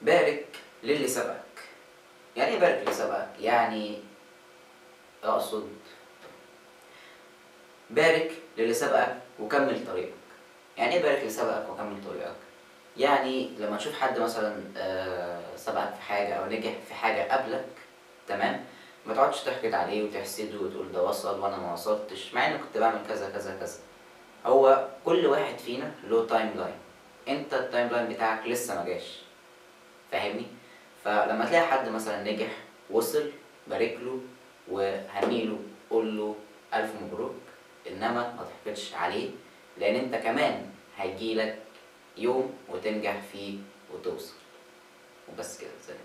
بارك للي سبقك. يعني ايه بارك للي سبقك؟ يعني اقصد بارك للي سبقك وكمل طريقك. يعني ايه بارك للي سبقك وكمل طريقك؟ يعني لما تشوف حد مثلا سبقك في حاجة او نجح في حاجة قبلك، تمام، ما تقعدش تحقد عليه وتحسده وتقول ده وصل وانا ما وصلتش مع اني كنت بعمل كذا كذا كذا. هو كل واحد فينا له تايم لاين، انت التايم لاين بتاعك لسه ما جاش، فاهمني؟ فلما تلاقي حد مثلا نجح وصل، بارك له وهنيله، قول له الف مبروك، انما ما تحقدش عليه، لان انت كمان هيجيلك يوم وتنجح فيه وتوصل. وبس كده. سلام.